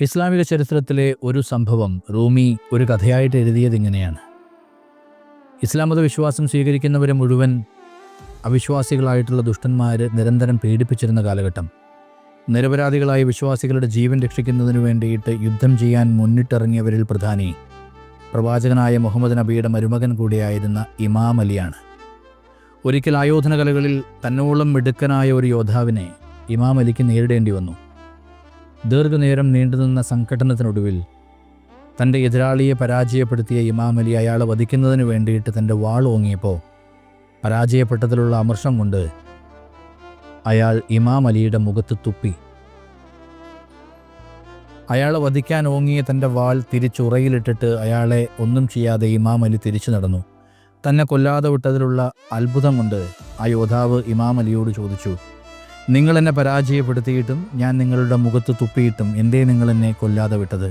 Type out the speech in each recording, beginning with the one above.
ഇസ്ലാമിക ചരിത്രത്തിലെ ഒരു സംഭവം റൂമി ഒരു കഥയായിട്ട് എഴുതിയത് ഇങ്ങനെയാണ്. ഇസ്ലാം മത വിശ്വാസം സ്വീകരിക്കുന്നവരെ മുഴുവൻ അവിശ്വാസികളായിട്ടുള്ള ദുഷ്ടന്മാർ നിരന്തരം പീഡിപ്പിച്ചിരുന്ന കാലഘട്ടം. നിരപരാധികളായ വിശ്വാസികളുടെ ജീവൻ രക്ഷിക്കുന്നതിനു വേണ്ടിയിട്ട് യുദ്ധം ചെയ്യാൻ മുന്നിട്ടിറങ്ങിയവരിൽ പ്രധാനി പ്രവാചകനായ മുഹമ്മദ് നബിയുടെ മരുമകൻ കൂടിയായിരുന്ന ഇമാം അലിയാണ്. ഒരിക്കൽ ആയോധന കലകളിൽ തന്നോളം മിടുക്കനായ ഒരു യോദ്ധാവിനെ ഇമാം അലിക്ക് നേരിടേണ്ടി വന്നു. ദീർഘനേരം നീണ്ടുനിന്ന സംഘട്ടനത്തിനൊടുവിൽ തൻ്റെ എതിരാളിയെ പരാജയപ്പെടുത്തിയ ഇമാം അലി അയാളെ വധിക്കുന്നതിന് വേണ്ടിയിട്ട് തൻ്റെ വാൾ ഓങ്ങിയപ്പോൾ പരാജയപ്പെട്ടതിലുള്ള അമർഷം കൊണ്ട് അയാൾ ഇമാം അലിയുടെ മുഖത്ത് തുപ്പി. അയാളെ വധിക്കാൻ ഓങ്ങിയ തൻ്റെ വാൾ തിരിച്ചുറയിലിട്ടിട്ട് അയാളെ ഒന്നും ചെയ്യാതെ ഇമാം അലി തിരിച്ചു നടന്നു. തന്നെ കൊല്ലാതെ വിട്ടതിലുള്ള അത്ഭുതം കൊണ്ട് ആ യോദ്ധാവ് ഇമാം അലിയോട് ചോദിച്ചു, നിങ്ങളെന്നെ പരാജയപ്പെടുത്തിയിട്ടും ഞാൻ നിങ്ങളുടെ മുഖത്ത് തുപ്പിയിട്ടും എന്തേ നിങ്ങളെന്നെ കൊല്ലാതെ വിട്ടത്?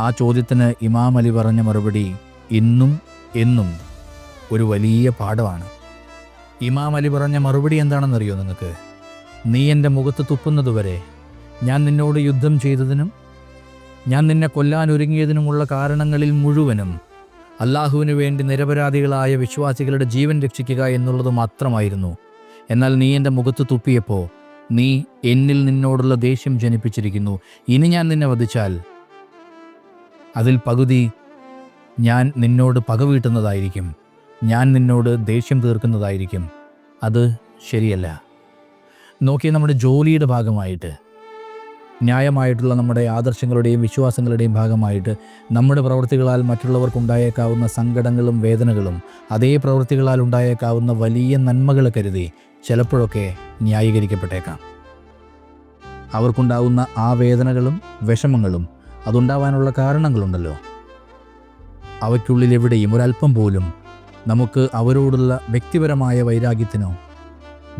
ആ ചോദ്യത്തിന് ഇമാം അലി പറഞ്ഞ മറുപടി ഇന്നും എന്നും ഒരു വലിയ പാഠമാണ്. ഇമാം അലി പറഞ്ഞ മറുപടി എന്താണെന്നറിയോ നിങ്ങൾക്ക്? നീ എൻ്റെ മുഖത്ത് തുപ്പുന്നതുവരെ ഞാൻ നിന്നോട് യുദ്ധം ചെയ്തതിനും ഞാൻ നിന്നെ കൊല്ലാൻ ഒരുങ്ങിയതിനുമുള്ള കാരണങ്ങളിൽ മുഴുവനും അള്ളാഹുവിനു വേണ്ടി നിരപരാധികളായ വിശ്വാസികളുടെ ജീവൻ രക്ഷിക്കുക എന്നുള്ളത് മാത്രമായിരുന്നു. എന്നാൽ നീ എൻ്റെ മുഖത്ത് തുപ്പിയപ്പോൾ നീ എന്നിൽ നിന്നോടുള്ള ദേഷ്യം ജനിപ്പിച്ചിരിക്കുന്നു. ഇനി ഞാൻ നിന്നെ വധിച്ചാൽ അതിൽ പകുതി ഞാൻ നിന്നോട് പകവീട്ടുന്നതായിരിക്കും, ഞാൻ നിന്നോട് ദേഷ്യം തീർക്കുന്നതായിരിക്കും. അത് ശരിയല്ല. നോക്കി, നമ്മുടെ ജോലിയുടെ ഭാഗമായിട്ട്, ന്യായമായിട്ടുള്ള നമ്മുടെ ആദർശങ്ങളുടെയും വിശ്വാസങ്ങളുടെയും ഭാഗമായിട്ട് നമ്മുടെ പ്രവൃത്തികളാൽ മറ്റുള്ളവർക്കുണ്ടായേക്കാവുന്ന സങ്കടങ്ങളും വേദനകളും അതേ പ്രവൃത്തികളാൽ ഉണ്ടായേക്കാവുന്ന വലിയ നന്മകൾ കരുതി ചിലപ്പോഴൊക്കെ ന്യായീകരിക്കപ്പെട്ടേക്കാം. അവർക്കുണ്ടാവുന്ന ആ വേദനകളും വിഷമങ്ങളും അതുണ്ടാവാനുള്ള കാരണങ്ങളുണ്ടല്ലോ, അവയ്ക്കുള്ളിൽ എവിടെയും ഒരല്പം പോലും നമുക്ക് അവരോടുള്ള വ്യക്തിപരമായ വൈരാഗ്യത്തിനോ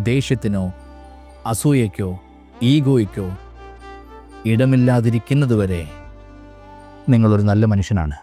ദേഷ്യത്തിനോ അസൂയയ്ക്കോ ഈഗോയ്ക്കോ ഇടമില്ലാതിരിക്കുന്നതുവരെ നിങ്ങളൊരു നല്ല മനുഷ്യനാണ്.